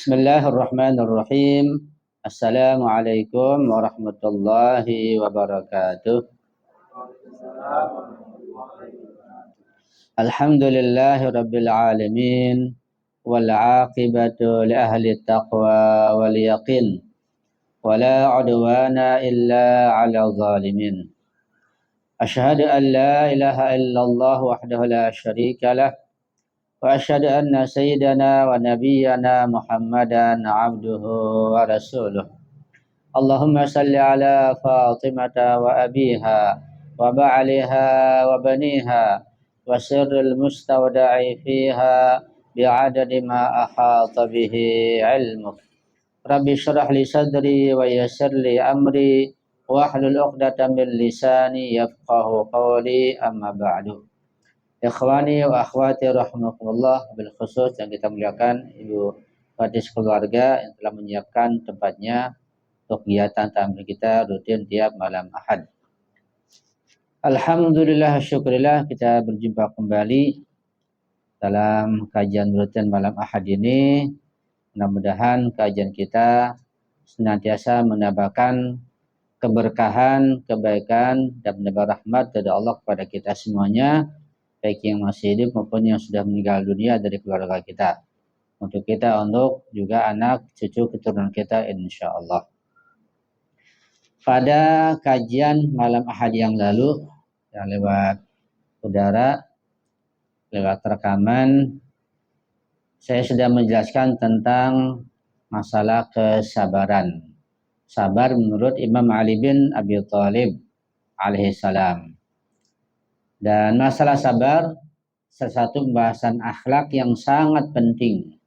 Bismillahirrahmanirrahim. Assalamualaikum warahmatullahi wabarakatuh. Alhamdulillahi rabbil alamin. Wal aqibatu li ahli taqwa wal yaqin. Wala udwana illa ala zalimin. Ashhadu an la ilaha illallah wahdahu la syarika lah. وأشهد أن سيدنا ونبينا محمدا عبده ورسوله اللهم صل على فاطمة وأبيها وبعلها وبنيها وسر المستودع فيها بعدد ما أحاط به علمك رب اشرح لي صدري ويسر لي أمري واحلل عقدة من لساني يفقه قولي أما بعد. Ikhwani wa akhwati rahimakumullah, bil khusus yang kita muliakan Ibu Kadis keluarga yang telah menyiapkan tempatnya untuk kegiatan tampil kita rutin tiap malam Ahad. Alhamdulillah syukurillah kita berjumpa kembali dalam kajian rutin malam Ahad ini. Mudah-mudahan kajian kita senantiasa menambahkan keberkahan, kebaikan dan menambah rahmat dari Allah kepada kita semuanya, baik yang masih hidup maupun yang sudah meninggal dunia dari keluarga kita. Untuk kita, untuk juga anak, cucu, keturunan kita insya Allah. Pada kajian malam Ahad yang lalu, yang lewat udara, lewat rekaman, saya sudah menjelaskan tentang masalah kesabaran. Sabar menurut Imam Ali bin Abi Thalib alaihissalam. Dan masalah sabar, salah satu pembahasan akhlak yang sangat penting.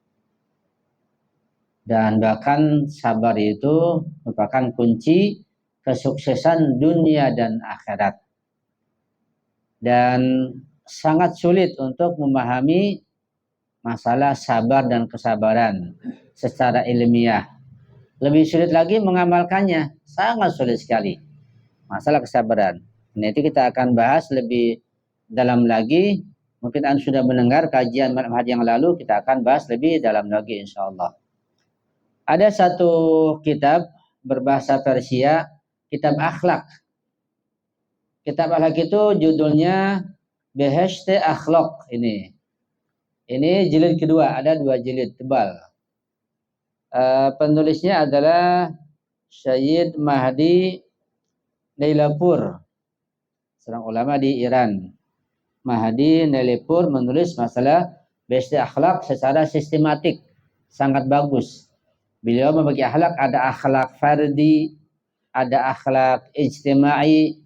Dan bahkan sabar itu merupakan kunci kesuksesan dunia dan akhirat. Dan sangat sulit untuk memahami masalah sabar dan kesabaran secara ilmiah. Lebih sulit lagi mengamalkannya, sangat sulit sekali. Masalah kesabaran. Nah, itu kita akan bahas lebih dalam lagi. Mungkin Anda sudah mendengar kajian malam Ahad yang lalu, kita akan bahas lebih dalam lagi insya Allah. Ada satu kitab berbahasa Persia, kitab akhlak. Kitab akhlak itu judulnya Beheshte Akhlak ini. Ini jilid kedua, ada 2 jilid tebal. Penulisnya adalah Syed Mahdi Nailapur, seorang ulama di Iran. Mahdi Nailapur menulis masalah Beheshte Akhlak secara sistematik, sangat bagus. Beliau membagi akhlak, ada akhlak fardi, ada akhlak ijtimai,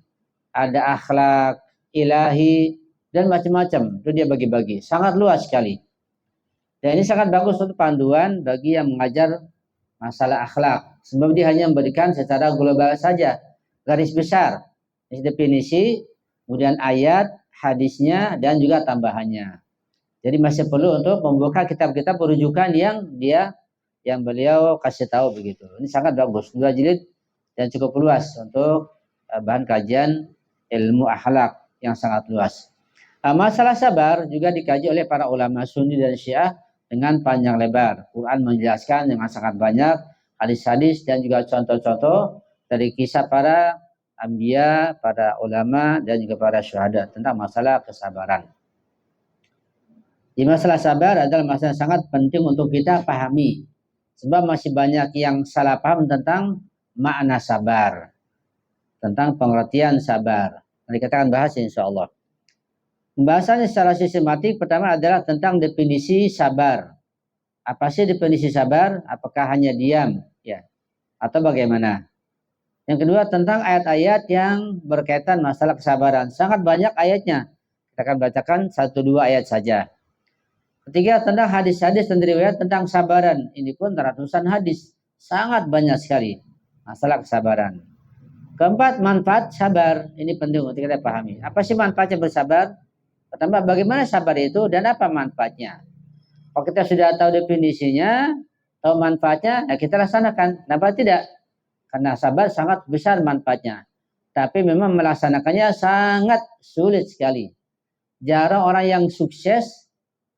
ada akhlak ilahi, dan macam-macam. Itu dia bagi-bagi, sangat luas sekali. Dan ini sangat bagus untuk panduan bagi yang mengajar masalah akhlak. Sebab dia hanya memberikan secara global saja, garis besar, definisi, kemudian ayat, hadisnya, dan juga tambahannya. Jadi masih perlu untuk membuka kitab-kitab rujukan yang beliau kasih tahu begitu. Ini sangat bagus, 2 jilid dan cukup luas untuk bahan kajian ilmu akhlak yang sangat luas. Masalah sabar juga dikaji oleh para ulama Sunni dan Syiah dengan panjang lebar. Quran menjelaskan dengan sangat banyak hadis-hadis dan juga contoh-contoh dari kisah para anbiya, para ulama, dan juga para syuhada tentang masalah kesabaran. Di masalah sabar adalah masalah yang sangat penting untuk kita pahami. Sebab masih banyak yang salah paham tentang makna sabar, tentang pengertian sabar. Nanti kita akan bahas insya Allah. Pembahasannya secara sistematik pertama adalah tentang definisi sabar. Apa sih definisi sabar? Apakah hanya diam? Ya, atau bagaimana? Yang kedua tentang ayat-ayat yang berkaitan masalah kesabaran. Sangat banyak ayatnya. Kita akan bacakan 1-2 ayat saja. Ketiga tentang hadis-hadis dan riwayat tentang kesabaran. Ini pun ratusan hadis. Sangat banyak sekali masalah kesabaran. Keempat, manfaat sabar. Ini penting untuk kita pahami. Apa sih manfaatnya bersabar? Pertama, bagaimana sabar itu dan apa manfaatnya? Kalau kita sudah tahu definisinya, tahu manfaatnya, ya kita laksanakan. Kenapa tidak? Karena sabar sangat besar manfaatnya. Tapi memang melaksanakannya sangat sulit sekali. Jarang orang yang sukses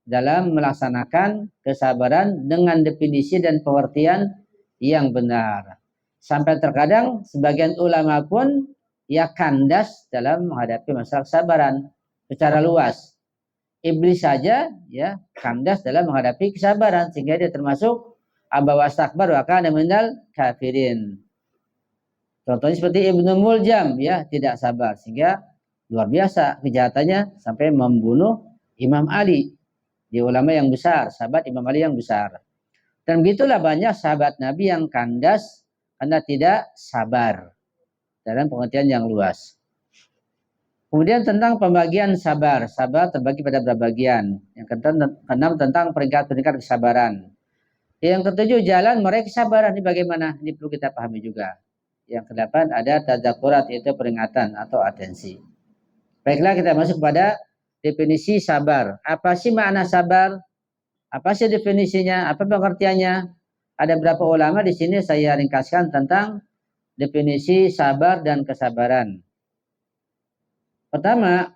dalam melaksanakan kesabaran dengan definisi dan pengertian yang benar. Sampai terkadang sebagian ulama pun ya kandas dalam menghadapi masalah kesabaran secara luas. Iblis saja ya kandas dalam menghadapi kesabaran sehingga dia termasuk aba wastakbar wa kana minal kafirin. Contohnya seperti Ibnu Muljam ya tidak sabar sehingga luar biasa kejahatannya sampai membunuh Imam Ali. Dia ulama yang besar, sahabat Imam Ali yang besar. Dan begitulah banyak sahabat Nabi yang kandas karena tidak sabar dalam pengertian yang luas. Kemudian tentang pembagian sabar. Sabar terbagi pada beberapa bagian. Yang keenam tentang peringkat-peringkat kesabaran. Yang ketujuh jalan meraih kesabaran. Ini bagaimana? Ini perlu kita pahami juga. Yang kedelapan ada tadzakurat, yaitu peringatan atau atensi. Baiklah kita masuk pada definisi sabar. Apa sih makna sabar? Apa sih definisinya? Apa pengertiannya? Ada beberapa ulama di sini saya ringkaskan tentang definisi sabar dan kesabaran. Pertama,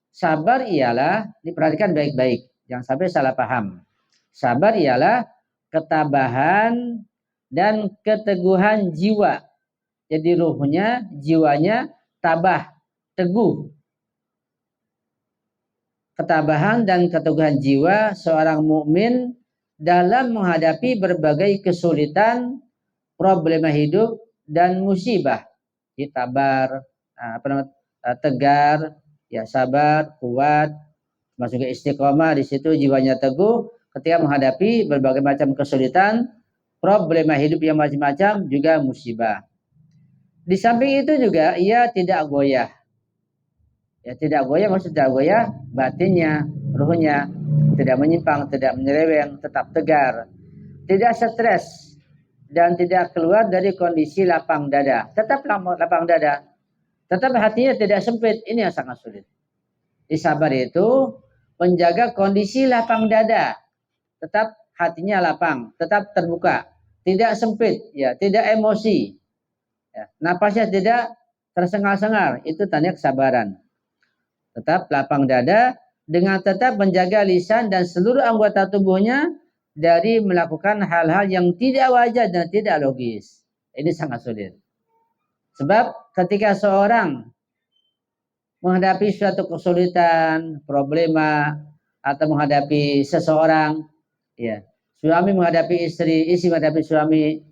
sabar ialah, diperhatikan baik-baik, jangan sampai salah paham. Sabar ialah ketabahan dan keteguhan jiwa. Jadi ruhnya, jiwanya tabah, teguh. Ketabahan dan keteguhan jiwa seorang mukmin dalam menghadapi berbagai kesulitan, problema hidup dan musibah. Ditabar, tegar, ya sabar, kuat, masuk ke istiqomah, di situ jiwanya teguh ketika menghadapi berbagai macam kesulitan, problema hidup yang macam-macam, juga musibah. Di samping itu juga ia tidak goyah. Ya tidak goyah maksudnya tidak goyah batinnya, ruhnya, tidak menyimpang, tidak menyeleweng, tetap tegar, tidak stres dan tidak keluar dari kondisi lapang dada. Tetap lapang dada. Tetap hatinya tidak sempit. Ini yang sangat sulit. Di sabar itu menjaga kondisi lapang dada. Tetap hatinya lapang, tetap terbuka, tidak sempit, ya, tidak emosi. Ya, napasnya tidak tersengal-sengal. Itu tanda kesabaran. Tetap lapang dada dengan tetap menjaga lisan dan seluruh anggota tubuhnya dari melakukan hal-hal yang tidak wajar dan tidak logis. Ini sangat sulit. Sebab ketika seorang menghadapi suatu kesulitan, problema, atau menghadapi seseorang, ya, suami menghadapi istri, istri menghadapi suami,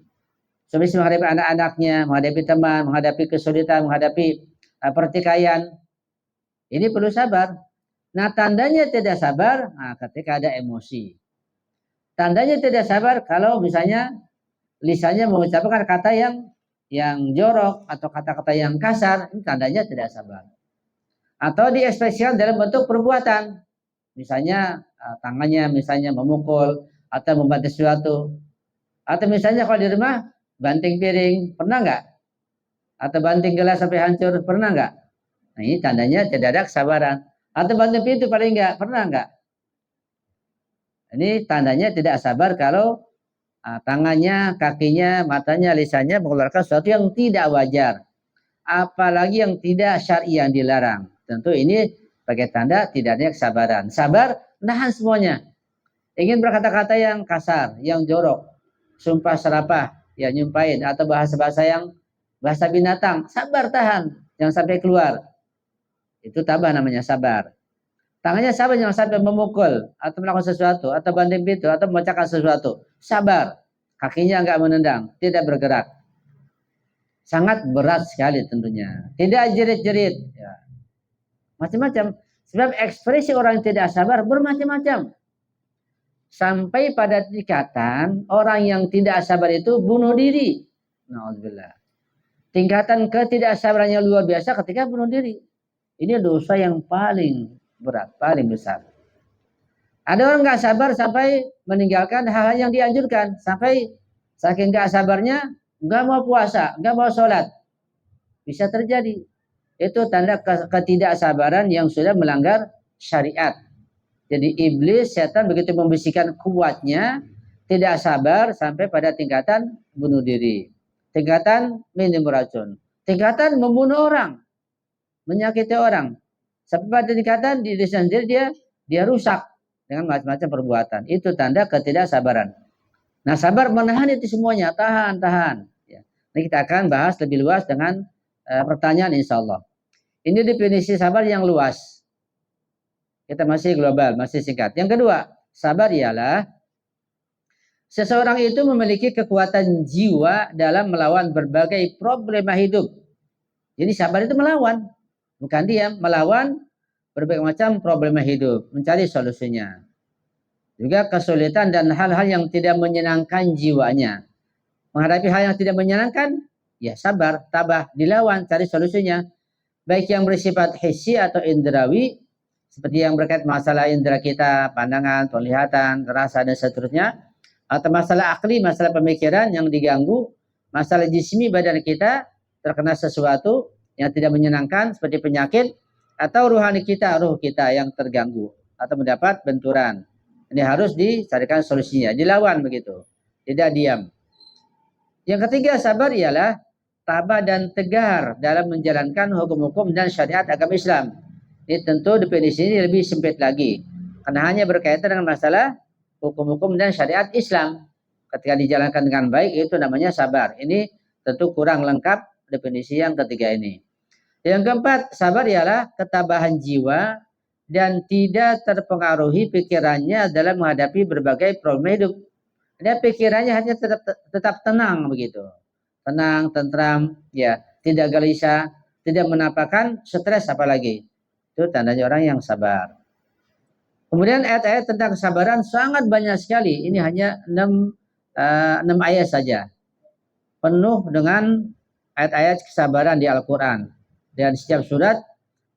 suami menghadapi anak-anaknya, menghadapi teman, menghadapi kesulitan, menghadapi pertikaian, ini perlu sabar. Nah, tandanya tidak sabar, ketika ada emosi. Tandanya tidak sabar kalau misalnya lisannya mengucapkan kata yang jorok atau kata-kata yang kasar, ini tandanya tidak sabar. Atau diekspresikan dalam bentuk perbuatan, misalnya tangannya misalnya memukul atau membanting sesuatu, atau misalnya kalau di rumah banting piring, pernah nggak? Atau banting gelas sampai hancur, pernah nggak? Nah, ini tandanya tidak ada kesabaran. Atau banting pintu paling nggak, pernah nggak? Ini tandanya tidak sabar kalau tangannya, kakinya, matanya, lisannya mengeluarkan sesuatu yang tidak wajar. Apalagi yang tidak syar'i, yang dilarang. Tentu ini sebagai tanda tidak adanya kesabaran. Sabar, nahan semuanya. Ingin berkata-kata yang kasar, yang jorok, sumpah serapah, ya nyumpahin, atau bahasa-bahasa yang bahasa binatang, sabar tahan, jangan sampai keluar. Itu tabah namanya sabar. Tangannya sabar, jangan sampai memukul atau melakukan sesuatu, atau banting pintu, atau memecahkan sesuatu. Sabar. Kakinya enggak menendang, tidak bergerak. Sangat berat sekali tentunya. Tidak jerit-jerit. Ya. Macam-macam. Sebab ekspresi orang yang tidak sabar bermacam-macam. Sampai pada tingkatan orang yang tidak sabar itu bunuh diri. Na'udzubillah. Tingkatan ketidaksabarannya luar biasa ketika bunuh diri. Ini dosa yang paling berat, paling besar. Ada orang nggak sabar sampai meninggalkan hal-hal yang dianjurkan, sampai saking nggak sabarnya nggak mau puasa, nggak mau sholat, bisa terjadi. Itu tanda ketidaksabaran yang sudah melanggar syariat. Jadi iblis, setan begitu membisikkan kuatnya, tidak sabar sampai pada tingkatan bunuh diri, tingkatan minum racun, tingkatan membunuh orang, menyakiti orang. Sampai pada tingkatan di diri sendiri dia rusak. dengan macam-macam perbuatan. Itu tanda ketidaksabaran. Nah, sabar menahan itu semuanya, tahan. Ya. Ini kita akan bahas lebih luas dengan pertanyaan insya Allah. Ini definisi sabar yang luas. Kita masih global, masih singkat. Yang kedua, sabar ialah seseorang itu memiliki kekuatan jiwa dalam melawan berbagai problema hidup. Jadi sabar itu melawan, bukan diam, melawan berbagai macam problema hidup, mencari solusinya. Juga kesulitan dan hal-hal yang tidak menyenangkan jiwanya. Menghadapi hal yang tidak menyenangkan, ya sabar, tabah, dilawan, cari solusinya. Baik yang bersifat hissi atau indrawi, seperti yang berkait masalah indera kita, pandangan, penglihatan, rasa, dan seterusnya. Atau masalah akli, masalah pemikiran yang diganggu, masalah jismi badan kita, terkena sesuatu yang tidak menyenangkan, seperti penyakit, atau rohani kita, ruh kita yang terganggu, atau mendapat benturan. Ini harus dicarikan solusinya, dilawan begitu, tidak diam. Yang ketiga, sabar ialah tabah dan tegar dalam menjalankan hukum-hukum dan syariat agama Islam. Ini tentu definisi ini lebih sempit lagi, karena hanya berkaitan dengan masalah hukum-hukum dan syariat Islam. Ketika dijalankan dengan baik, itu namanya sabar. Ini tentu kurang lengkap definisi yang ketiga ini. Yang keempat, sabar ialah ketabahan jiwa dan tidak terpengaruhi pikirannya dalam menghadapi berbagai problem hidup. Dia pikirannya hanya tetap tenang begitu. Tenang, tentram, ya, tidak gelisah, tidak menampakkan stres apalagi. Itu tandanya orang yang sabar. Kemudian ayat-ayat tentang kesabaran sangat banyak sekali. Ini hanya 6 ayat saja. Penuh dengan ayat-ayat kesabaran di Al-Quran. Dan setiap surat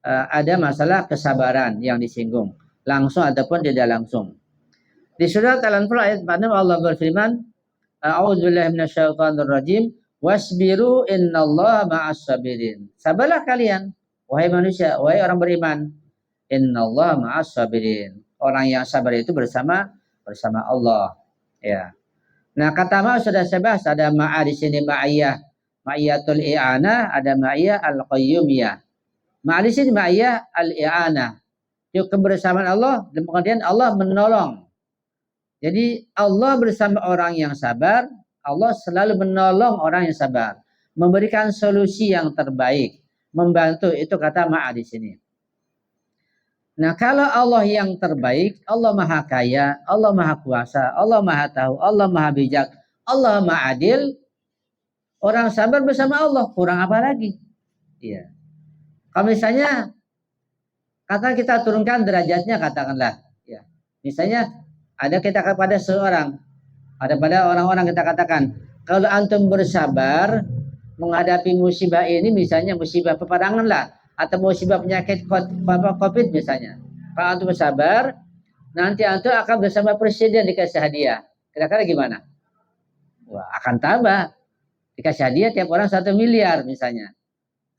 ada masalah kesabaran yang disinggung, langsung ataupun tidak langsung. Di surat Al-Anfal ayat 46 Allah berfirman, A'udzubillahi minasyaitonirrajim, wasbiru innallaha ma'as sabirin. Sabarlah kalian, wahai manusia, wahai orang beriman. Innallaha ma'as sabirin. Orang yang sabar itu bersama Allah. Ya. Nah, kata ma sudah saya bahas, ada ma'a di sini ma'iyah, ma'iyatul i'anah, ada ma'iyah al-qayyumiyah. Ma'a di sini ma'iyah al-i'anah. Itu kebersamaan Allah dan kemudian Allah menolong. Jadi Allah bersama orang yang sabar, Allah selalu menolong orang yang sabar, memberikan solusi yang terbaik, membantu, itu kata ma'a di sini. Nah, kalau Allah yang terbaik, Allah Maha Kaya, Allah Maha Kuasa, Allah Maha Tahu, Allah Maha Bijak, Allah Maha Adil, orang sabar bersama Allah, kurang apa lagi? Iya. Kalau misalnya kata kita turunkan derajatnya, katakanlah, ya. Misalnya ada kita kepada seorang, ada pada orang-orang kita katakan, kalau antum bersabar menghadapi musibah ini, misalnya musibah peperangan lah, atau musibah penyakit COVID misalnya. Kalau antum bersabar, nanti antum akan bersama presiden dikasih hadiah. Kira-kira gimana? Wah, akan tambah. Dikasih hadiah tiap orang 1 miliar misalnya.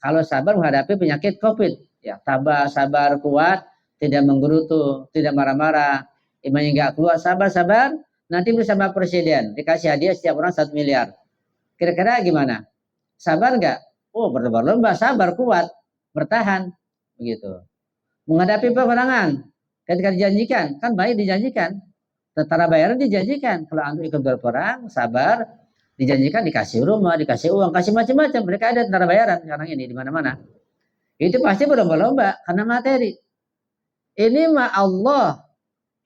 Kalau sabar menghadapi penyakit COVID, ya tabah, sabar, kuat, tidak menggerutu, tidak marah-marah, imannya nggak keluar, sabar, nanti bersama presiden dikasih hadiah setiap orang 1 miliar. Kira-kira gimana? Sabar nggak? Oh, berlomba-lomba, sabar, kuat, bertahan, begitu. Menghadapi peperangan, ketika dijanjikan, kan baik dijanjikan, tentara bayaran dijanjikan, kalau antum ikut berperang, sabar, dijanjikan dikasih rumah, dikasih uang, kasih macam-macam. Mereka ada tentara bayaran sekarang ini di mana-mana. Itu pasti berlomba-lomba karena materi. Ini mah Allah,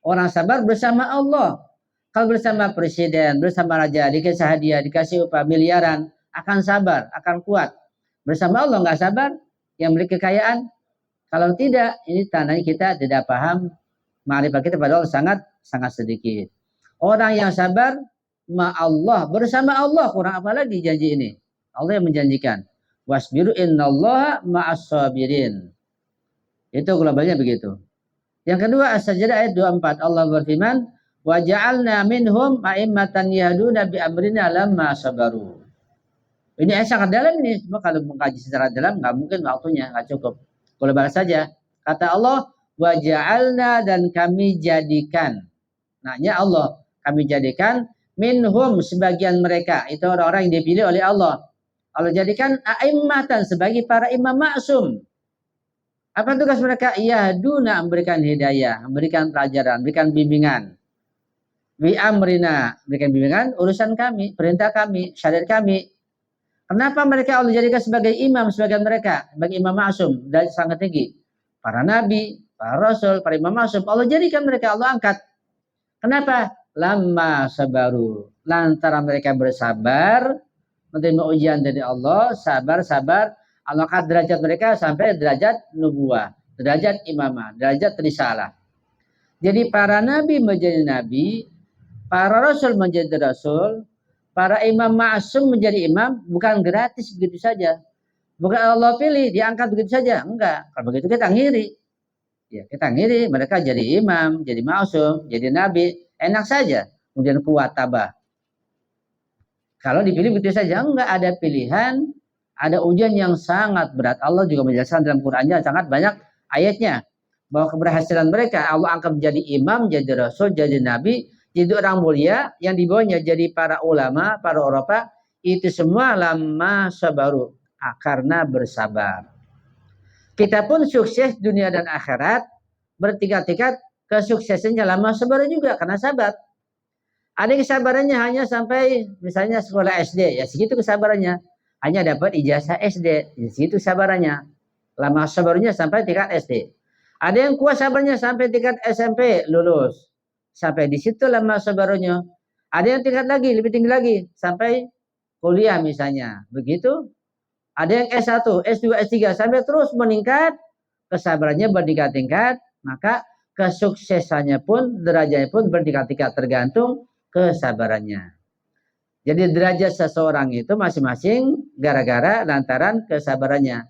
orang sabar bersama Allah. Kalau bersama presiden, bersama raja, dikasih hadiah, dikasih upah miliaran, akan sabar, akan kuat. Bersama Allah nggak sabar, yang memiliki kekayaan. Kalau tidak, ini tandanya kita tidak paham ma'rifat kita pada Allah sangat sedikit. Orang yang sabar ma Allah, bersama Allah, kurang apa lagi janji ini? Allah yang menjanjikan. Wasbiru innallaha ma'as sabirin. Itu globalnya begitu. Yang kedua, As-Sajdah ayat 24, Allah berfirman, wa ja'alna minhum a'immatan yahduna bi amrina lamma sabaru. Ini ayat sangat dalam ini. Cuma kalau mengkaji secara dalam nggak mungkin waktunya, nggak cukup. Global saja. Kata Allah, wa ja'alna, dan kami jadikan. Nanya Allah, kami jadikan minhum, sebagian mereka. Itu orang-orang yang dipilih oleh Allah. Allah jadikan a'immatan sebagai para imam maksum. Apa tugas mereka? Yahduna, memberikan hidayah, memberikan pelajaran, memberikan bimbingan. Wi amrina, memberikan bimbingan urusan kami, perintah kami, syariat kami. Kenapa mereka Allah jadikan sebagai imam sebagian mereka, sebagai imam maksum dari sangat tinggi. Para nabi, para rasul, para imam maksum, Allah jadikan mereka, Allah angkat. Kenapa? Lama sabaru, lantaran mereka bersabar menerima ujian dari Allah, sabar, Allah angkat derajat mereka sampai derajat nubuah, derajat imamah, derajat risalah. Jadi para nabi menjadi nabi, para rasul menjadi rasul, para imam ma'asum menjadi imam, bukan gratis begitu saja. Bukan Allah pilih, diangkat begitu saja. Enggak. Kalau begitu kita ngiri. Ya, kita ngiri, mereka jadi imam, jadi ma'asum, jadi nabi. Enak saja. Kemudian kuat, tabah. Kalau dipilih begitu saja, enggak ada pilihan. Ada ujian yang sangat berat. Allah juga menjelaskan dalam Qur'annya sangat banyak ayatnya. Bahwa keberhasilan mereka, Allah angkat menjadi imam, jadi rasul, jadi nabi, jadi orang mulia, yang dibawahnya jadi para ulama, para Eropa, itu semua lama sabaru, karena bersabar. Kita pun sukses dunia dan akhirat, bertingkat-tingkat kesuksesannya lama sabar juga, karena sabar. Ada kesabarannya hanya sampai misalnya sekolah SD, ya segitu kesabarannya. Hanya dapat ijazah SD, ya segitu kesabarannya. Lama sabarnya sampai tingkat SD. Ada yang kuat sabarnya sampai tingkat SMP, lulus. Sampai di situ lama sabarnya. Ada yang tingkat lagi, lebih tinggi lagi, sampai kuliah misalnya. Begitu. Ada yang S1, S2, S3, sampai terus meningkat. Kesabarannya bertingkat-tingkat, maka kesuksesannya pun, derajatnya pun bertingkat-tingkat, tergantung kesabarannya. Jadi derajat seseorang itu masing-masing gara-gara lantaran kesabarannya.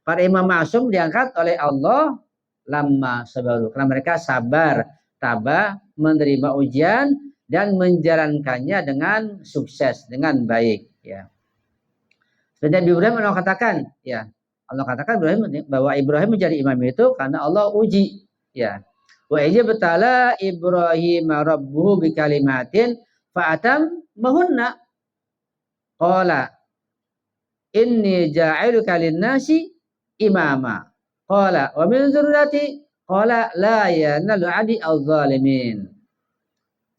Para imam ma'asum diangkat oleh Allah lama sabaru, karena mereka sabar, tabah, menerima ujian dan menjalankannya dengan sukses, dengan baik. Ya. Seperti Ibrahim Allah katakan, ya Allah katakan bahwa Ibrahim menjadi imam itu karena Allah uji. Ya. Wa ijabtala Ibrahim rabbuhu bikalimatin fa'atam mahunna. Qala inni ja'iluka lin-nasi imama. Qala wa min dzurriyyati qala la yanalu adi al-zalimin.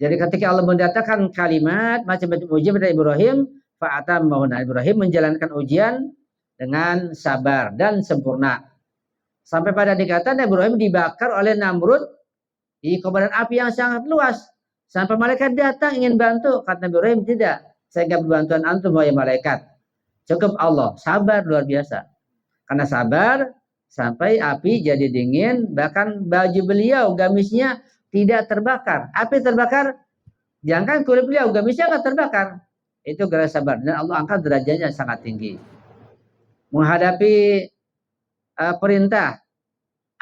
Jadi ketika Allah mendatangkan kalimat macam-macam ujian pada Ibrahim, fa'atam mahuna, Ibrahim menjalankan ujian dengan sabar dan sempurna. Sampai pada dikatakan Ibrahim dibakar oleh Namrud di kobaran api yang sangat luas. Sampai malaikat datang ingin bantu, kata Ibrahim tidak. Saya enggak berbantuan antum wahai malaikat. Cukup Allah, sabar luar biasa. Karena sabar sampai api jadi dingin, bahkan baju beliau, gamisnya tidak terbakar. Api terbakar, jangan kulit beliau, gamisnya enggak terbakar. Itu gara sabar. Dan Allah angkat derajatnya sangat tinggi. Menghadapi perintah.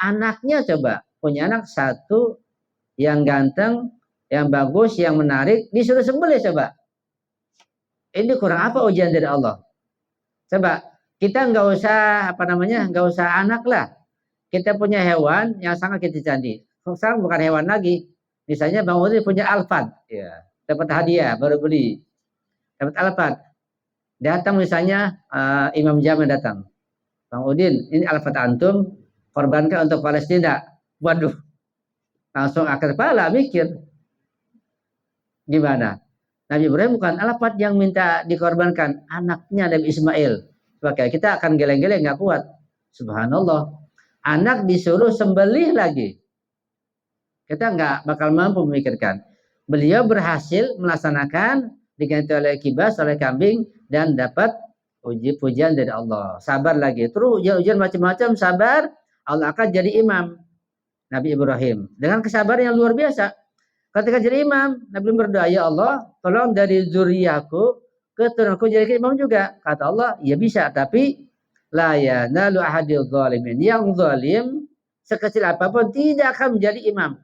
Anaknya coba, punya anak satu yang ganteng, yang bagus, yang menarik, disuruh sembelih coba. Ini kurang apa ujian dari Allah? Coba, kita nggak usah nggak usah anak lah. Kita punya hewan yang sangat kita candi. Sekarang bukan hewan lagi. Misalnya Bang Udin punya Alphard, ya, dapat hadiah baru beli, dapat Alphard. Datang misalnya Imam Jamal datang, Bang Udin, ini Alphard antum, korbankan untuk Palestina. Waduh, langsung akar kepala mikir, gimana? Nabi Ibrahim bukan Alphard yang minta dikorbankan, anaknya Nabi Ismail. Oke, kita akan geleng-geleng nggak kuat. Subhanallah. Anak disuruh sembelih lagi. Kita nggak bakal mampu memikirkan. Beliau berhasil melaksanakan diganti oleh kibas, oleh kambing, dan dapat pujian dari Allah. Sabar lagi. Terus ujian macam-macam, sabar. Allah akan jadi imam. Nabi Ibrahim. Dengan kesabaran yang luar biasa. Ketika jadi imam, Nabi berdoa, ya Allah, tolong dari zuriyaku, keturunanku jadi imam juga. Kata Allah, ya bisa, tapi la yanalu ahadil zalimin. Yang zalim sekecil apapun tidak akan menjadi imam.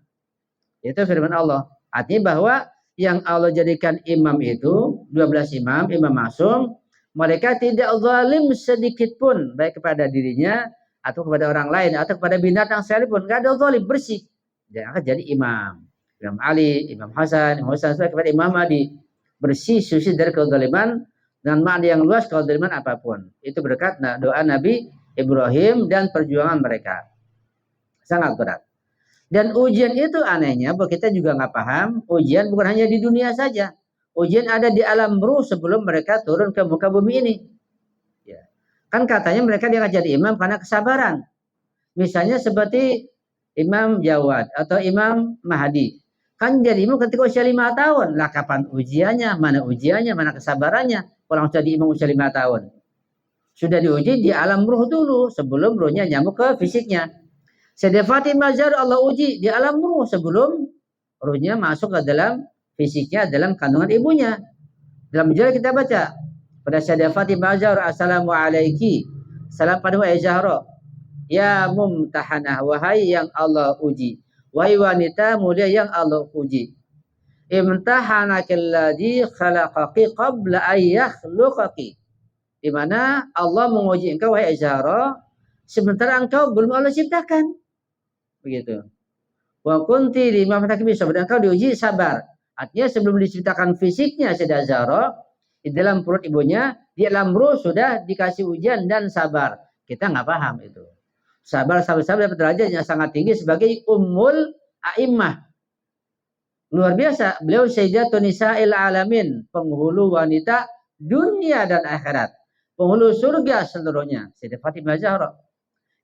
Itu firman Allah. Artinya bahwa yang Allah jadikan imam itu 12 imam, imam maksum, mereka tidak zalim sedikit pun baik kepada dirinya atau kepada orang lain atau kepada binatang sekalipun. Enggak ada zalim, bersih. Dia akan jadi imam. Imam Ali, Imam Hasan, sampai kepada Imam Mahdi, bersih suci dari kezaliman dengan makna yang luas kezaliman apapun. Itu berkat doa Nabi Ibrahim dan perjuangan mereka. Sangat berat. Dan ujian itu anehnya, bahwa kita juga nggak paham, ujian bukan hanya di dunia saja. Ujian ada di alam ruh sebelum mereka turun ke muka bumi ini. Ya. Kan katanya mereka diangkat jadi imam karena kesabaran. Misalnya seperti Imam Jawad atau Imam Mahdi. Kan jadi imam ketika usia 5 tahun. Lah kapan ujiannya? Mana ujiannya? Mana kesabarannya? Orang jadi imam usia 5 tahun. Sudah diuji di alam ruh dulu sebelum ruhnya nyamuk ke fisiknya. Sayyidah Fatimah Zahra Allah uji di alam ruh sebelum ruhnya masuk ke dalam fisiknya dalam kandungan ibunya. Dalam majalah kita baca pada Sayyidah Fatimah Zahra, assalamu alaiki, salam pada wahai Zahra, ya mumtahanah, wahai yang Allah uji, wahai wanita mulia yang Allah uji. Imtahanakilladzi khalaqaki qabla an yakhluqaki. Di mana Allah menguji engkau wahai Zahra sementara engkau belum Allah ciptakan. Begitu. Wa kunti lima matakibi sabar, engkau diuji sabar. Artinya sebelum diciptakan fisiknya Sayyidah Zahra di dalam perut ibunya, di alam ruh sudah dikasih ujian dan sabar. Kita nggak paham itu. Sabar dapat derajat yang sangat tinggi sebagai ummul a'immah. Luar biasa. Beliau Sayyidatun Nisa'il Alamin, penghulu wanita dunia dan akhirat. Penghulu surga seluruhnya. Sayyidah Fatimah Zahra.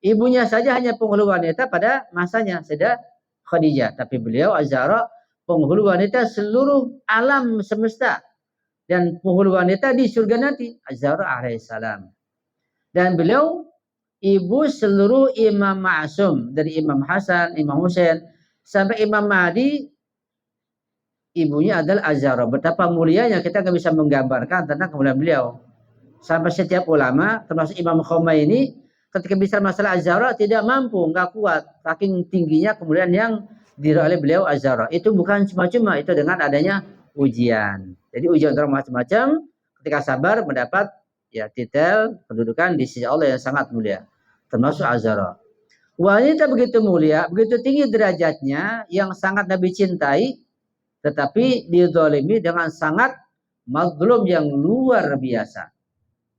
Ibunya saja hanya penghulu wanita pada masanya Sayyidah Khadijah. Tapi beliau Az-Zahra penghulu wanita seluruh alam semesta. Dan penghulu wanita di surga nanti. Az-Zahra alaihissalam. Dan beliau ibu seluruh imam ma'asum. Dari Imam Hasan, Imam Husain, sampai Imam Mahdi. Ibunya adalah Az-Zahra. Betapa mulianya kita nggak bisa menggambarkan tentang kemuliaan beliau. Sampai setiap ulama, termasuk Imam Khomeini, ketika bicara masalah Az-Zahra tidak mampu, nggak kuat. Saking tingginya kemuliaan yang diraih oleh beliau Az-Zahra. Itu bukan cuma-cuma, itu dengan adanya ujian. Jadi ujian orang macam-macam, ketika sabar mendapat ya titel kedudukan di sisi Allah yang sangat mulia. Termasuk Az-Zahra. Wanita begitu mulia, begitu tinggi derajatnya, yang sangat Nabi cintai, tetapi dizalimi dengan sangat mazlum yang luar biasa.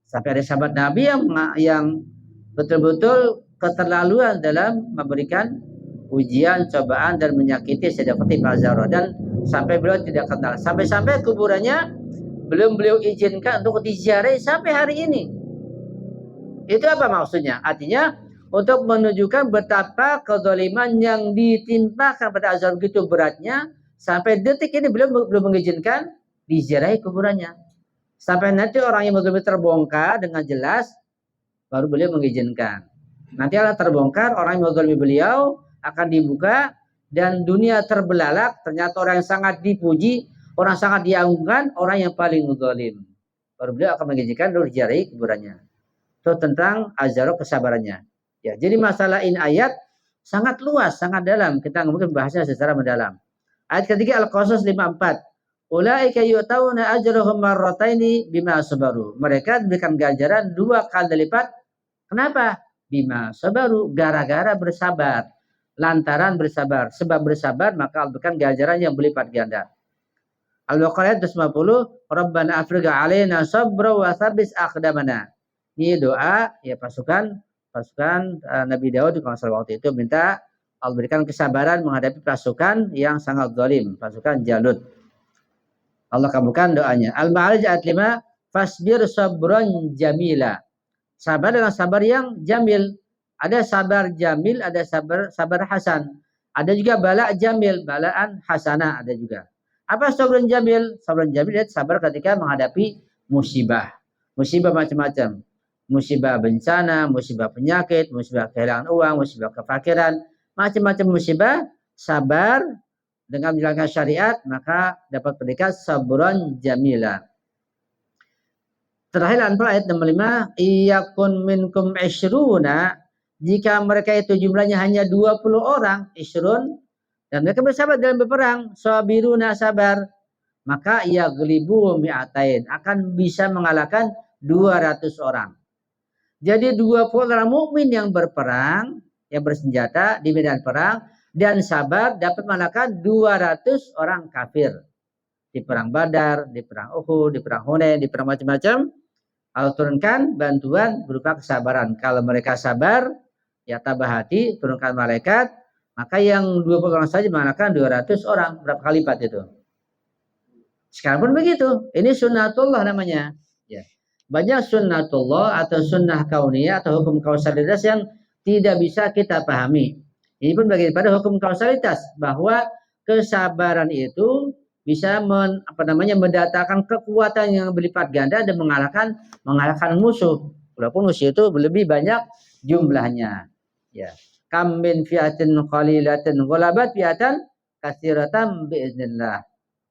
Sampai ada sahabat Nabi yang betul-betul keterlaluan dalam memberikan ujian, cobaan dan menyakiti Sayyidah Fatimah Zahra, dan sampai beliau tidak kenal. Sampai-sampai kuburannya belum beliau izinkan untuk diziarahi sampai hari ini. Itu apa maksudnya? Artinya untuk menunjukkan betapa kezaliman yang ditimpakan pada Zahra begitu beratnya, sampai detik ini beliau belum mengizinkan diziarahi kuburannya. Sampai nanti orang yang betul-betul terbongkar dengan jelas, baru beliau mengizinkan. Nanti akan terbongkar, orang yang menzalimi beliau akan dibuka, dan dunia terbelalak, ternyata orang yang sangat dipuji, orang sangat diagungkan, orang yang paling zalim. Baru beliau akan mengizinkan untuk diziarahi kuburannya. Itu tentang Az-Zahra kesabarannya. Ya, jadi masalah ini ayat sangat luas, sangat dalam. Kita mungkin bahasnya secara mendalam. Ayat ketiga Al-Qasas 54. Ulaika yu'tauna ajrahum marrataini bima sabaru. Mereka diberikan ganjaran 2 kali lipat. Kenapa? Bima sabaru, gara-gara bersabar. Lantaran bersabar. Sebab bersabar maka diberikan ganjaran yang berlipat ganda. Al-Baqarah 250. Rabbana afrigh alaina sabra wa tsabbit aqdamana. Ini doa ya pasukan Nabi Daud di masa waktu itu minta Allah berikan kesabaran menghadapi pasukan yang sangat zalim, pasukan Jalut. Allah kabulkan doanya. Al-Ma'arij ayat 5, fasbir sabran jamila. Sabar dengan sabar yang jamil. Ada sabar jamil, ada sabar hasan. Ada juga bala jamil, balaan hasanah ada juga. Apa sabran jamil? Sabran jamil itu sabar ketika menghadapi musibah. Musibah macam-macam. Musibah bencana, musibah penyakit, musibah kehilangan uang, musibah kefakiran, macam-macam musibah, sabar dengan menjalankan syariat, maka dapat predikat sabran jamila. Terakhir Al-Anfal ayat 65, iyakun minkum isyruna, jika mereka itu jumlahnya hanya 20 orang, isyrun, dan mereka bersabar dalam berperang, sabiruna sabar, maka yaglibu mi'atain, akan bisa mengalahkan 200 orang. Jadi 20 orang mukmin yang berperang, yang bersenjata di medan perang dan sabar dapat mengalahkan 200 orang kafir di perang Badar, di perang Uhud, di perang Hunain, di perang macam-macam. Allah turunkan bantuan berupa kesabaran. Kalau mereka sabar, ya tabah hati, turunkan malaikat, maka yang 20 orang saja mengalahkan 200 orang. Berapa kali lipat itu? Sekarang pun begitu. Ini sunnatullah namanya. Ya. Banyak sunnatullah atau sunnah kauniyah atau hukum kausalitas yang tidak bisa kita pahami. Ini pun bagian pada hukum kausalitas, bahwa kesabaran itu bisa mendatangkan kekuatan yang berlipat ganda dan mengalahkan musuh. Walaupun musuh itu lebih banyak jumlahnya. Ya. Kam min fi'atin qalilatin ghalabat fi'atan katsiratan biiznillah.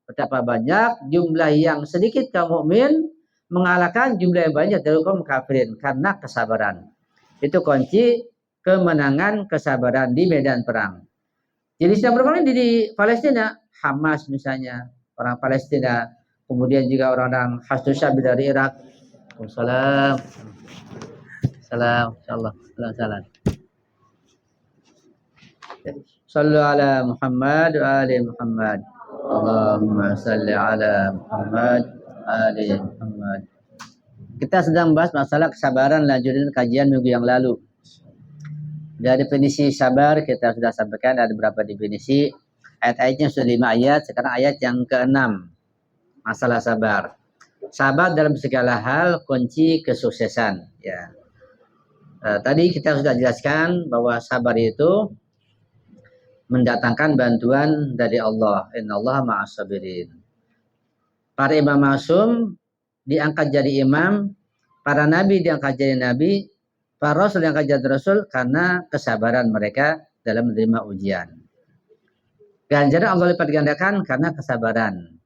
Betapa banyak jumlah yang sedikit kaum mukmin mengalahkan jumlah yang banyak dari kaum kafirin karena kesabaran. Itu kunci kemenangan kesabaran di medan perang. Jadi sedang berperang di Palestina, Hamas misalnya, orang Palestina, kemudian juga orang-orang Hasdus Syabi dari Irak. Salam, salam, insyaallah, salam. Sallu ala Muhammad wa ali Muhammad. Allahumma salli ala Muhammad ali Muhammad. Kita sedang bahas masalah kesabaran, lanjutin kajian minggu yang lalu. Dari definisi sabar kita sudah sampaikan ada beberapa definisi. Ayat-ayatnya sudah 5 ayat, sekarang ayat yang ke-6. Masalah sabar. Sabar dalam segala hal kunci kesuksesan, ya. Tadi kita sudah jelaskan bahwa sabar itu mendatangkan bantuan dari Allah. Innallaha ma'as sabirin. Para imam masum diangkat jadi imam, para nabi diangkat jadi nabi, para rasul diangkat jadi rasul karena kesabaran mereka dalam menerima ujian. Ganjaran Allah lipat gandakan karena kesabaran.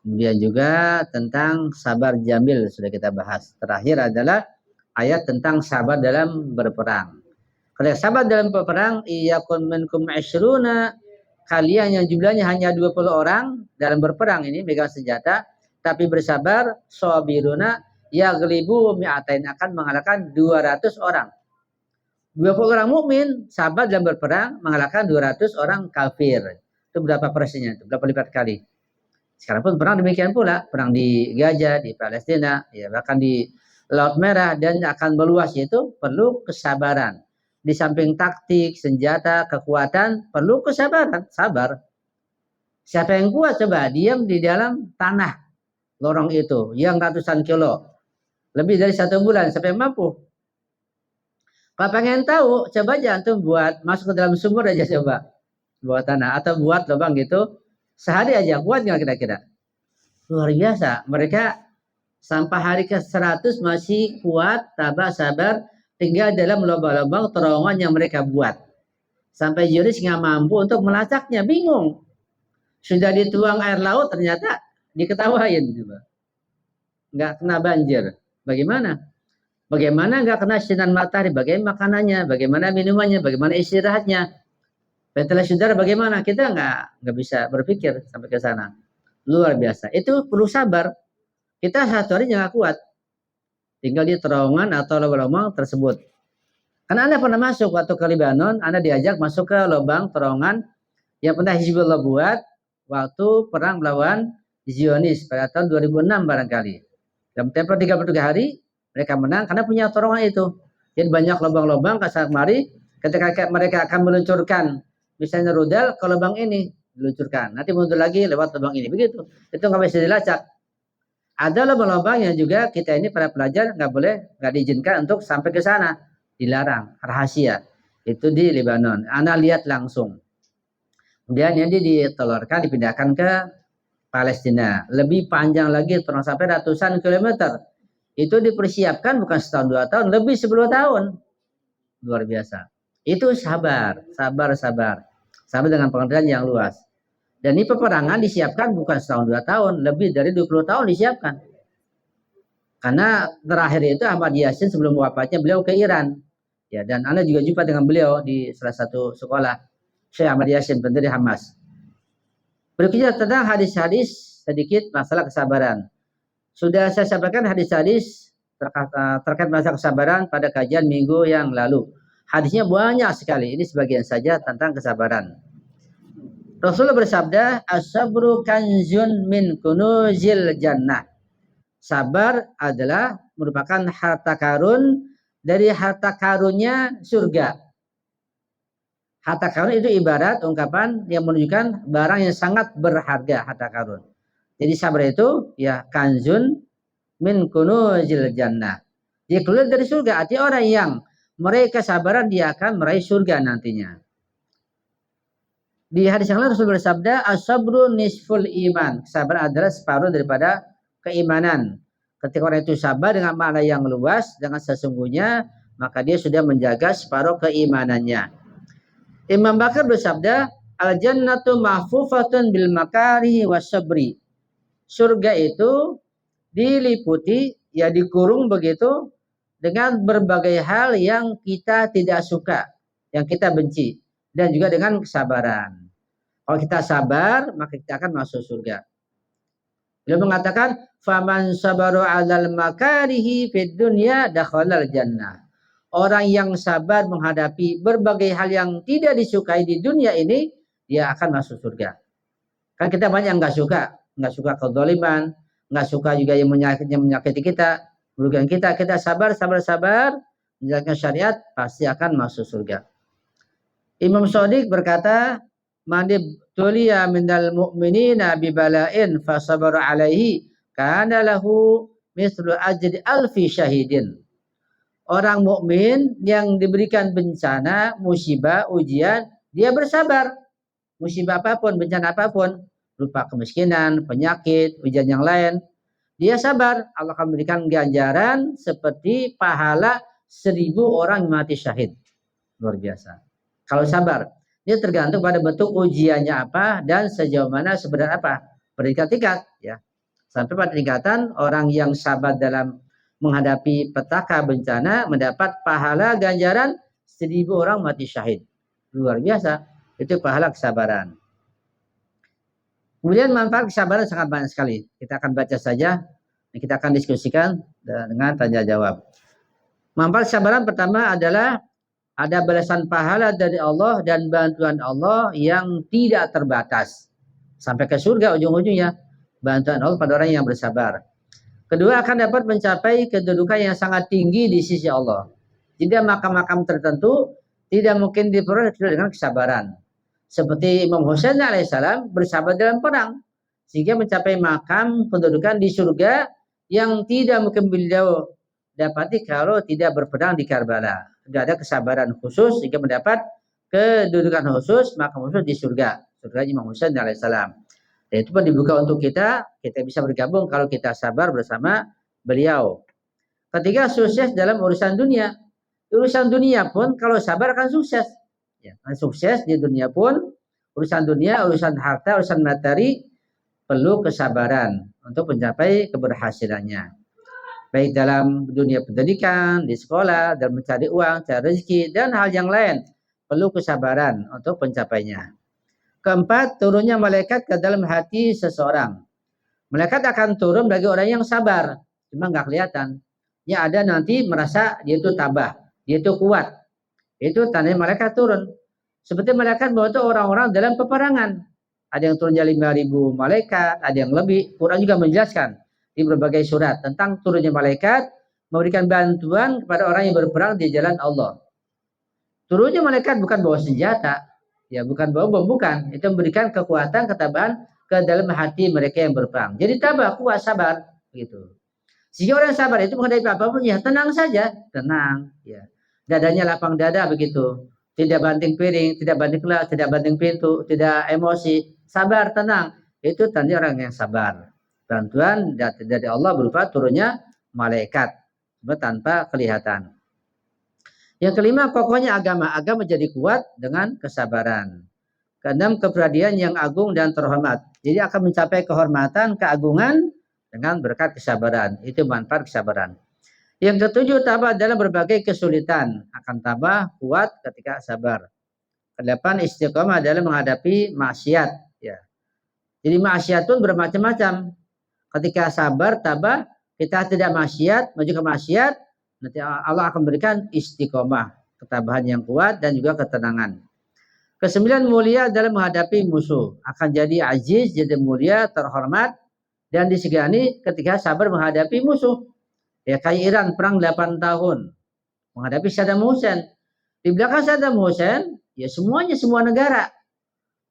Kemudian juga tentang sabar jamil sudah kita bahas. Terakhir adalah ayat tentang sabar dalam berperang. Kalau sabar dalam berperang, iyakun minkum 'ishruna, kalian yang jumlahnya hanya 20 orang dalam berperang ini megang senjata, tapi bersabar, sabiruna yaghlibu mi'atain, akan mengalahkan 200 orang. 20 orang mukmin sabar dalam berperang mengalahkan 200 orang kafir. Itu berapa persennya? Itu berapa lipat kali? Sekarang pun perang demikian pula, perang di Gaza, di Palestina, ya bahkan di Laut Merah, dan akan meluas itu perlu kesabaran. Di samping taktik, senjata, kekuatan, perlu kesabaran, sabar. Siapa yang kuat coba diam di dalam tanah lorong itu yang ratusan kilo, lebih dari 1 bulan, siapa yang mampu? Kalau pengen tahu, coba aja antum buat masuk ke dalam sumur aja coba, buat tanah atau buat lubang gitu, sehari aja kuat nggak kira-kira? Luar biasa. Mereka sampai hari ke-100 masih kuat, tabah, sabar, tinggal dalam lubang-lubang terowongan yang mereka buat. Sampai juris nggak mampu untuk melacaknya, bingung. Sudah dituang air laut ternyata diketawain, nggak kena banjir. Bagaimana? Bagaimana nggak kena sinar matahari? Bagaimana makanannya? Bagaimana minumannya? Bagaimana istirahatnya? Ventilasi udara bagaimana? Kita nggak bisa berpikir sampai ke sana. Luar biasa. Itu perlu sabar. Kita satu hari nggak kuat. Tinggal di terowongan atau lubang-lubang tersebut. Karena Anda pernah masuk waktu ke Lebanon, Anda diajak masuk ke lubang terowongan yang pernah Hizbullah buat waktu perang melawan Zionis pada tahun 2006 barangkali. Dalam tempo 33 hari mereka menang karena punya terowongan itu. Jadi banyak lubang-lubang kesana kemari, ketika mereka akan meluncurkan misalnya rudal ke lubang ini diluncurkan, nanti mundur lagi lewat lubang ini, begitu. Itu nggak bisa dilacak. Ada lubang-lubang yang juga kita ini para pelajar nggak diizinkan untuk sampai ke sana, dilarang, rahasia. Itu di Lebanon. Anda lihat langsung. Kemudian yang ditelurkan dipindahkan ke Palestina, lebih panjang lagi, sampai ratusan kilometer. Itu dipersiapkan bukan setahun 2 tahun, lebih 10 tahun. Luar biasa. Itu sabar, sabar, sabar. Sabar dengan pengertian yang luas. Dan ini peperangan disiapkan bukan setahun 2 tahun, lebih dari 20 tahun disiapkan. Karena terakhir itu Ahmad Yasin sebelum wafatnya beliau ke Iran. Ya, dan Anda juga jumpa dengan beliau di salah satu sekolah, Syekh Ahmad Yasin, pendiri Hamas. Berikutnya tentang hadis-hadis sedikit masalah kesabaran. Sudah saya sampaikan hadis-hadis terkait masalah kesabaran pada kajian minggu yang lalu. Hadisnya banyak sekali. Ini sebagian saja tentang kesabaran. Rasulullah bersabda, "As-sabru kanzun min kunuzil jannah." Sabar adalah merupakan harta karun dari harta karunnya surga. Harta karun itu ibarat ungkapan yang menunjukkan barang yang sangat berharga, harta karun. Jadi sabar itu ya kanzun min kunuzil jannah. Dia keluar dari surga. Artinya orang yang meraih kesabaran dia akan meraih surga nantinya. Di hadis yang lain Rasul bersabda, as-sabru nisful iman. Sabar adalah separuh daripada keimanan. Ketika orang itu sabar dengan makna yang luas, dengan sesungguhnya, maka dia sudah menjaga separuh keimanannya. Imam Bakar bersabda, al-jannatu mahfufatun bil makarihi was-sabri. Surga itu diliputi, ya dikurung begitu, dengan berbagai hal yang kita tidak suka, yang kita benci. Dan juga dengan kesabaran. Kalau kita sabar, maka kita akan masuk surga. Beliau mengatakan, "Faman sabaru 'alal makarihi fid dunya dakhalal jannah." Orang yang sabar menghadapi berbagai hal yang tidak disukai di dunia ini, dia akan masuk surga. Kan kita banyak nggak suka kezaliman, nggak suka juga yang menyakiti kita, merugikan kita. Kita sabar, menjalankan syariat, pasti akan masuk surga. Imam Shadiq berkata, "Manib tuliya minal mu'minina bibala'in fasabara alaihi kana lahu mislu ajri alfi syahidin." Orang mukmin yang diberikan bencana, musibah, ujian, dia bersabar. Musibah apapun, bencana apapun, berupa kemiskinan, penyakit, ujian yang lain, dia sabar. Allah akan memberikan ganjaran seperti pahala 1000 orang mati syahid. Luar biasa. Kalau sabar, ini tergantung pada bentuk ujiannya apa dan sejauh mana sebenarnya apa. Bertingkat-tingkat ya. Sampai pada tingkatan orang yang sabar dalam menghadapi petaka bencana mendapat pahala ganjaran 1000 orang mati syahid. Luar biasa. Itu pahala kesabaran. Kemudian manfaat kesabaran sangat banyak sekali. Kita akan baca saja. Kita akan diskusikan dengan tanya jawab. Manfaat kesabaran pertama adalah ada balasan pahala dari Allah dan bantuan Allah yang tidak terbatas. Sampai ke surga ujung-ujungnya. Bantuan Allah pada orang yang bersabar. Kedua, akan dapat mencapai kedudukan yang sangat tinggi di sisi Allah. Tidak makam-makam tertentu tidak mungkin diperoleh dengan kesabaran. Seperti Imam Husain alaihissalam bersabar dalam perang. Sehingga mencapai makam kedudukan di surga yang tidak mungkin beliau dapati kalau tidak berperang di Karbala. Tidak ada kesabaran khusus sehingga mendapat kedudukan khusus, makam khusus di surga. Surga Imam Husain alaihissalam. Dan itu pun dibuka untuk kita bisa bergabung kalau kita sabar bersama beliau. Ketiga, sukses dalam urusan dunia. Urusan dunia pun kalau sabar akan sukses. Ya, sukses di dunia pun, urusan dunia, urusan harta, urusan materi, perlu kesabaran untuk mencapai keberhasilannya. Baik dalam dunia pendidikan, di sekolah, dalam mencari uang, cari rezeki, dan hal yang lain. Perlu kesabaran untuk mencapainya. Keempat, turunnya malaikat ke dalam hati seseorang. Malaikat akan turun bagi orang yang sabar. Cuma nggak kelihatan. Ya ada nanti merasa dia itu tabah, dia itu kuat. Itu tandanya malaikat turun. Seperti malaikat bahwa itu orang-orang dalam peperangan. Ada yang turunnya 5.000 malaikat, ada yang lebih. Quran juga menjelaskan di berbagai surat tentang turunnya malaikat memberikan bantuan kepada orang yang berperang di jalan Allah. Turunnya malaikat bukan bawa senjata, ya bukan bawa bom, bukan. Itu memberikan kekuatan, ketabahan ke dalam hati mereka yang berperang. Jadi tabah, kuat, sabar, gitu. Sehingga orang sabar itu menghadapi apapun ya tenang saja, tenang, ya. Dadanya lapang dada begitu. Tidak banting piring, tidak banting gelas, tidak banting pintu, tidak emosi, sabar, tenang. Itu tanda orang yang sabar. Bantuan dari Allah berupa turunnya malaikat tanpa kelihatan. Yang kelima, kokohnya agama. Agama jadi kuat dengan kesabaran. Keenam, kepribadian yang agung dan terhormat. Jadi akan mencapai kehormatan, keagungan dengan berkat kesabaran. Itu manfaat kesabaran. Yang ketujuh, tabah dalam berbagai kesulitan. Akan tabah kuat ketika sabar. Kedelapan, istiqomah dalam menghadapi maksiat. Ya. Jadi maksiat pun bermacam-macam. Ketika sabar, tabah, kita tidak maksiat, menuju ke maksiat, nanti Allah akan berikan istiqomah, ketabahan yang kuat dan juga ketenangan. Kesembilan, mulia dalam menghadapi musuh. Akan jadi aziz, jadi mulia, terhormat dan disegani ketika sabar menghadapi musuh. Ya kayak Iran perang 8 tahun menghadapi Saddam Hussein. Di belakang Saddam Hussein ya semuanya, semua negara,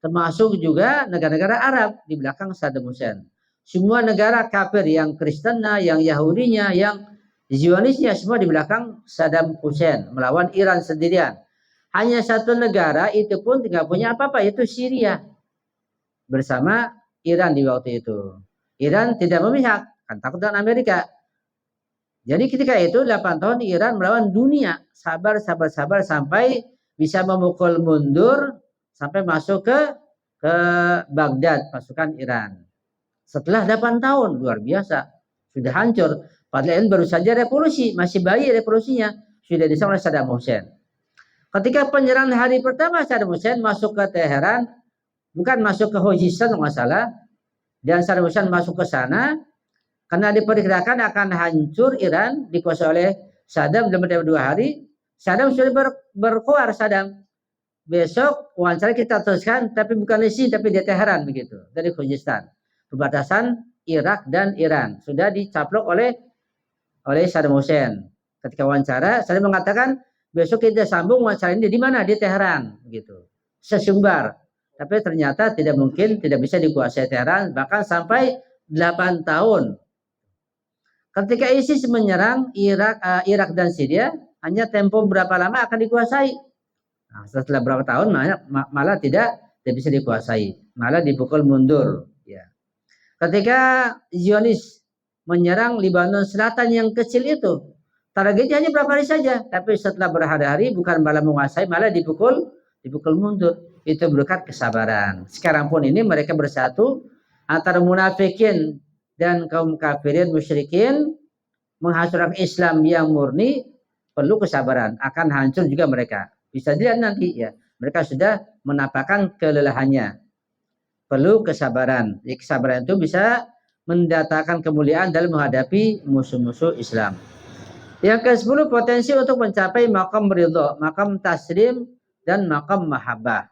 termasuk juga negara-negara Arab di belakang Saddam Hussein. Semua negara kafir, yang Kristennya, yang Yahudinya, yang Zionisnya, semua di belakang Saddam Hussein melawan Iran sendirian. Hanya satu negara itu pun tidak punya apa-apa, yaitu Syria bersama Iran di waktu itu. Iran tidak memihak, kan takut dengan Amerika. Jadi ketika itu 8 tahun Iran melawan dunia, sabar sampai bisa memukul mundur sampai masuk ke Baghdad pasukan Iran. Setelah 8 tahun luar biasa, sudah hancur. Padahal baru saja revolusi, masih bayi revolusinya, sudah diserang oleh Saddam Hussein. Ketika penyerangan hari pertama Saddam Hussein masuk ke Teheran, bukan masuk ke Khuzestan masalah, dan Saddam Hussein masuk ke sana karena diperkirakan akan hancur Iran dikuasai oleh Saddam dalam 2 hari. Saddam sudah berkuar Saddam. Besok wawancara kita teruskan, tapi bukan di sini, tapi di Teheran begitu, dari Khuzestan, perbatasan Irak dan Iran. Sudah dicaplok oleh Saddam Hussein. Ketika wawancara, Saddam mengatakan besok kita sambung wawancara ini di mana? Di Teheran, begitu. Sesumbar. Tapi ternyata tidak mungkin, tidak bisa dikuasai Teheran, bahkan sampai 8 tahun. Ketika ISIS menyerang Irak dan Syria, hanya tempo berapa lama akan dikuasai. Nah, setelah berapa tahun malah tidak bisa dikuasai, malah dipukul mundur. Ya. Ketika Zionis menyerang Lebanon Selatan yang kecil itu, targetnya hanya berapa hari saja, tapi setelah berhari-hari bukan malah menguasai, malah dipukul mundur. Itu berkat kesabaran. Sekarang pun ini mereka bersatu antara munafikin dan kaum kafirin musyrikin menghancurkan Islam yang murni, perlu kesabaran, akan hancur juga mereka. Bisa dilihat nanti ya, mereka sudah menampakkan kelelahannya. Perlu kesabaran. Jadi kesabaran itu bisa mendatangkan kemuliaan dalam menghadapi musuh-musuh Islam. Yang ke-10, potensi untuk mencapai maqam ridha, maqam taslim, dan maqam mahabbah.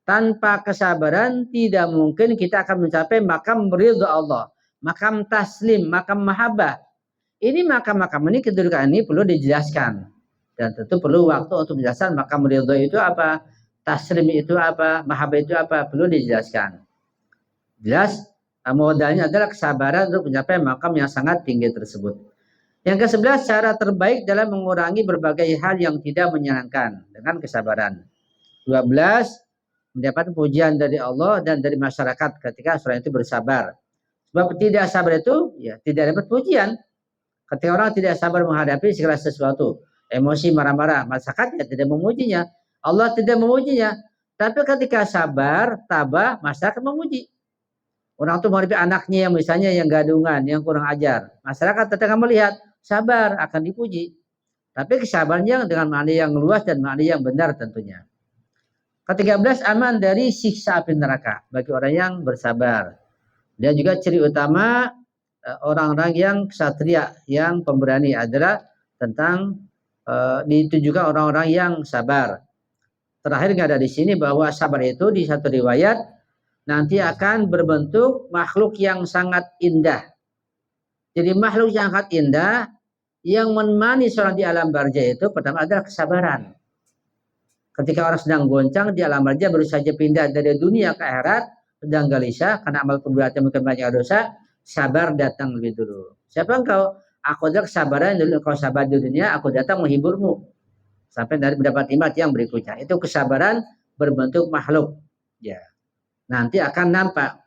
Tanpa kesabaran tidak mungkin kita akan mencapai makam ridha Allah, makam taslim, makam mahabbah. Ini makam-makam ini, kedudukan ini perlu dijelaskan, dan tentu perlu waktu untuk menjelaskan makam ridha itu apa, taslim itu apa, mahabbah itu apa, perlu dijelaskan. Jelas modalnya adalah kesabaran untuk mencapai makam yang sangat tinggi tersebut. Yang ke-11, cara terbaik dalam mengurangi berbagai hal yang tidak menyenangkan dengan kesabaran. 12, mendapat pujian dari Allah dan dari masyarakat ketika seorang itu bersabar. Sebab tidak sabar itu ya tidak dapat pujian. Ketika orang tidak sabar menghadapi segala sesuatu, emosi, marah-marah, masyarakat ya tidak memujinya, Allah tidak memujinya. Tapi ketika sabar, tabah, masyarakat memuji. Orang itu menghadapi anaknya yang misalnya yang gadungan, yang kurang ajar, masyarakat tetap melihat sabar, akan dipuji. Tapi kesabarannya dengan makna yang luas dan makna yang benar tentunya. Ke-13, aman dari siksa api neraka bagi orang yang bersabar. Dan juga ciri utama orang-orang yang ksatria, yang pemberani adalah tentang ditujukan orang-orang yang sabar. Terakhir nggak ada di sini bahwa sabar itu di satu riwayat nanti akan berbentuk makhluk yang sangat indah. Jadi makhluk yang sangat indah yang menemani seorang di alam barzah itu pertama adalah kesabaran. Ketika orang sedang goncang di alam barzah, baru saja pindah dari dunia ke akhirat, sedang gelisah karena amal perbuatan mungkin banyak dosa, sabar datang lebih dulu. Siapa engkau? Aku adalah kesabaran dulu, engkau sabar di dunia, aku datang menghiburmu sampai dari mendapat nikmat yang berikutnya. Itu kesabaran berbentuk makhluk. Ya, nanti akan nampak.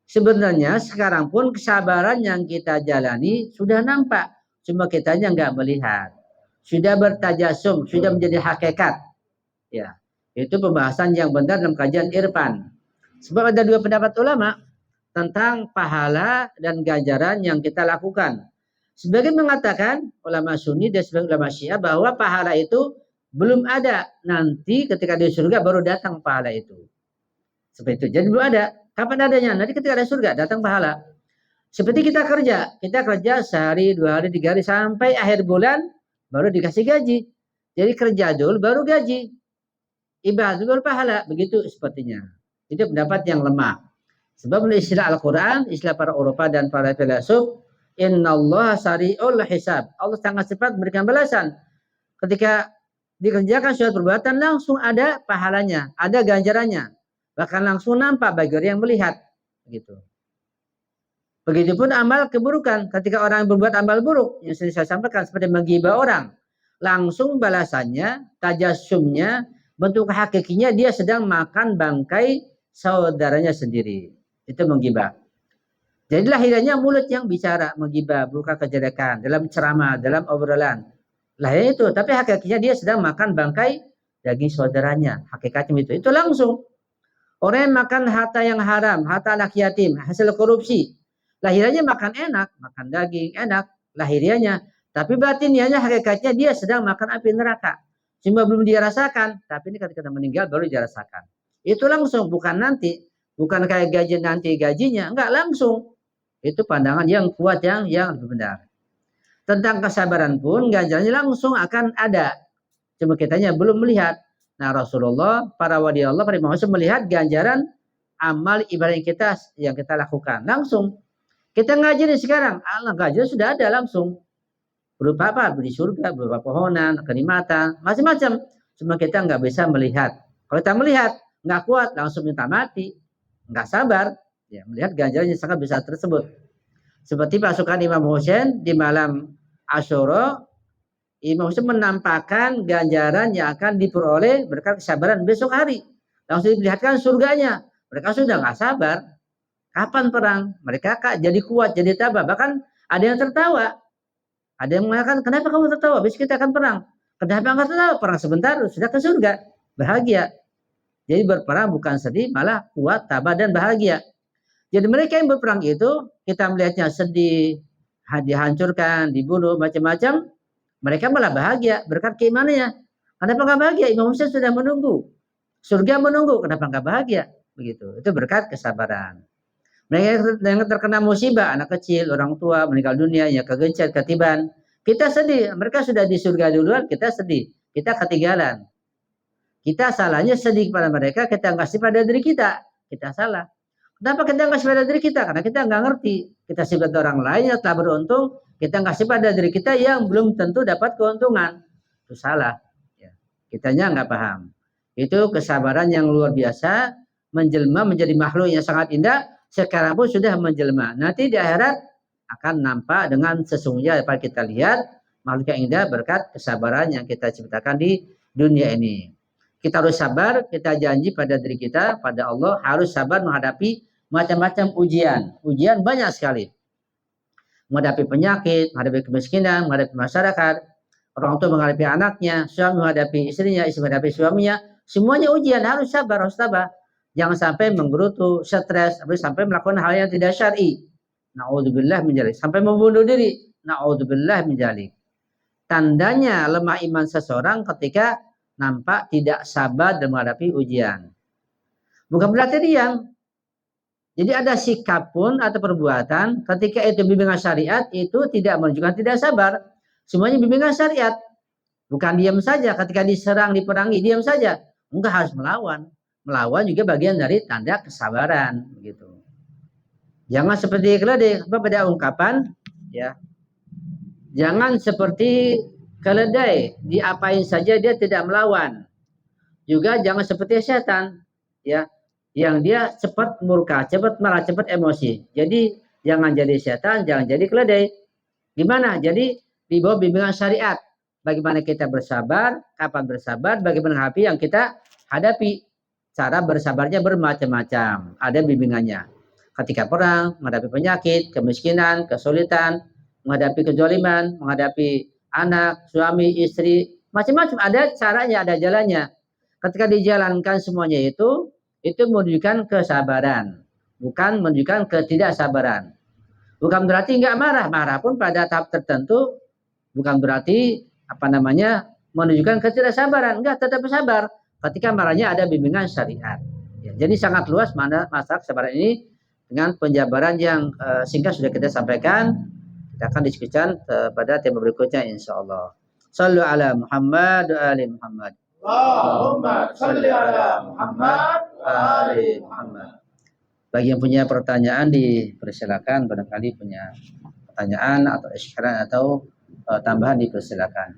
Sebenarnya sekarang pun kesabaran yang kita jalani sudah nampak, cuma kitanya nggak melihat. Sudah bertajasum, sudah menjadi hakikat. Ya, itu pembahasan yang benar dalam kajian Irfan. Sebab ada 2 pendapat ulama tentang pahala dan ganjaran yang kita lakukan. Sebagian mengatakan ulama Sunni dan sebagian ulama Syiah bahwa pahala itu belum ada, nanti ketika di surga baru datang pahala itu. Seperti itu. Jadi belum ada. Kapan adanya? Nanti ketika ada surga datang pahala. Seperti kita kerja sehari, 2 hari, 3 hari sampai akhir bulan baru dikasih gaji. Jadi kerja dulu baru gaji. Ibadah baru pahala, begitu sepertinya. Itu pendapat yang lemah. Sebab istilah Al-Quran, istilah para Eropa dan para filsuf, innallaha sari'ul hisab. Allah sangat cepat memberikan balasan. Ketika dikerjakan suatu perbuatan langsung ada pahalanya, ada ganjarannya. Bahkan langsung nampak bagi orang yang melihat. Begitu. Begitupun amal keburukan. Ketika orang berbuat amal buruk, yang saya sampaikan seperti menggibah orang, langsung balasannya, tajasumnya, bentuk hakikinya dia sedang makan bangkai saudaranya sendiri. Itu menggibah. Jadi lahirnya mulut yang bicara, menggibah, bukan kejelekan, dalam ceramah, dalam obrolan. Lahirnya itu, tapi hakikatnya dia sedang makan bangkai daging saudaranya. Hakikatnya itu. Itu langsung. Orang yang makan harta yang haram, harta anak yatim, hasil korupsi. Lahirnya makan enak, makan daging enak, lahirianya. Tapi batinianya hakikatnya dia sedang makan api neraka. Cuma belum dia rasakan, tapi ini ketika meninggal baru dia rasakan. Itu langsung, bukan nanti. Bukan kayak gaji nanti gajinya, enggak langsung. Itu pandangan yang kuat yang lebih benar. Tentang kesabaran pun ganjarannya langsung akan ada. Cuma kitanya belum melihat. Nah Rasulullah, para wali Allah, para imam melihat ganjaran amal ibadah yang kita lakukan langsung. Kita ngaji nih sekarang, Allah ganjaran sudah ada langsung. Berupa apa? Di surga, berupa pohonan, kenikmatan, macam-macam. Cuma kita nggak bisa melihat. Kalau kita melihat, nggak kuat, langsung minta mati. Nggak sabar, ya, melihat ganjarannya sangat besar tersebut. Seperti pasukan Imam Husain di malam Asyura, Imam Husain menampakkan ganjaran yang akan diperoleh berkat kesabaran besok hari. Langsung diperlihatkan surganya. Mereka sudah nggak sabar. Kapan perang? Mereka jadi kuat, jadi tabah. Bahkan ada yang tertawa. Ada yang mengatakan, kenapa kamu tertawa? Besok kita akan perang. Kenapa nggak tertawa? Perang sebentar, sudah ke surga. Bahagia. Jadi berperang bukan sedih, malah kuat, tabah, dan bahagia. Jadi mereka yang berperang itu, kita melihatnya sedih, dihancurkan, dibunuh, macam-macam. Mereka malah bahagia berkat keimanannya. Kenapa nggak bahagia? Imam Husain sudah menunggu. Surga menunggu. Kenapa nggak bahagia? Begitu. Itu berkat kesabaran. Mereka yang terkena musibah, anak kecil, orang tua, meninggal dunia, ya kegencet, ketiban. Kita sedih. Mereka sudah di surga duluan, kita sedih. Kita ketinggalan. Kita salahnya sedih kepada mereka, kita nggak kasih pada diri kita. Kita salah. Kenapa kita nggak kasih pada diri kita? Karena kita nggak ngerti. Kita sifat orang lain yang telah beruntung, kita nggak kasih pada diri kita yang belum tentu dapat keuntungan. Itu salah. Ya. Kitanya nggak paham. Itu kesabaran yang luar biasa, menjelma menjadi makhluk yang sangat indah, sekarang pun sudah menjelma. Nanti di akhirat akan nampak dengan sesungguhnya dapat kita lihat makhluk yang indah berkat kesabaran yang kita ciptakan di dunia ini. Kita harus sabar, kita janji pada diri kita, pada Allah, harus sabar menghadapi macam-macam ujian. Ujian banyak sekali. Menghadapi penyakit, menghadapi kemiskinan, menghadapi masyarakat, orang tua menghadapi anaknya, suami menghadapi istrinya, istri menghadapi suaminya. Semuanya ujian, harus sabar, harus sabar. Jangan sampai menggerutu, stres, sampai melakukan hal yang tidak syar'i. Na'udzubillah min dzalik. Sampai membunuh diri. Na'udzubillah min dzalik. Tandanya lemah iman seseorang ketika nampak tidak sabar dan menghadapi ujian. Bukan berarti diam. Jadi ada sikap pun atau perbuatan ketika itu bimbingan syariat itu tidak menunjukkan tidak sabar. Semuanya bimbingan syariat. Bukan diam saja ketika diserang, diperangi, diam saja. Enggak, harus melawan. Melawan juga bagian dari tanda kesabaran. Begitu. Jangan seperti keledai. Pada ungkapan, ya, jangan seperti keledai, diapain saja dia tidak melawan. Juga jangan seperti setan, ya, yang dia cepat murka, cepat marah, cepat emosi. Jadi jangan jadi setan, jangan jadi keledai. Gimana? Jadi di bawah bimbingan syariat. Bagaimana kita bersabar, kapan bersabar, bagaimana hati yang kita hadapi. Cara bersabarnya bermacam-macam. Ada bimbingannya. Ketika perang, menghadapi penyakit, kemiskinan, kesulitan, menghadapi kezaliman, menghadapi anak, suami, istri, macam-macam. Ada caranya, ada jalannya. Ketika dijalankan semuanya itu menunjukkan kesabaran, bukan menunjukkan ketidaksabaran. Bukan berarti nggak marah, marah pun pada tahap tertentu bukan berarti menunjukkan ketidaksabaran, enggak, tetap sabar. Ketika marahnya ada bimbingan syariat. Ya, jadi sangat luas masalah kesabaran ini dengan penjabaran yang singkat sudah kita sampaikan. Kita akan diskusikan pada tema berikutnya insyaallah. Shallu ala Muhammad wa ali Muhammad. Allahumma shalli ala Muhammad wa ali Muhammad. Bagi yang punya pertanyaan dipersilakan, barangkali punya pertanyaan atau isyarat atau tambahan dipersilakan.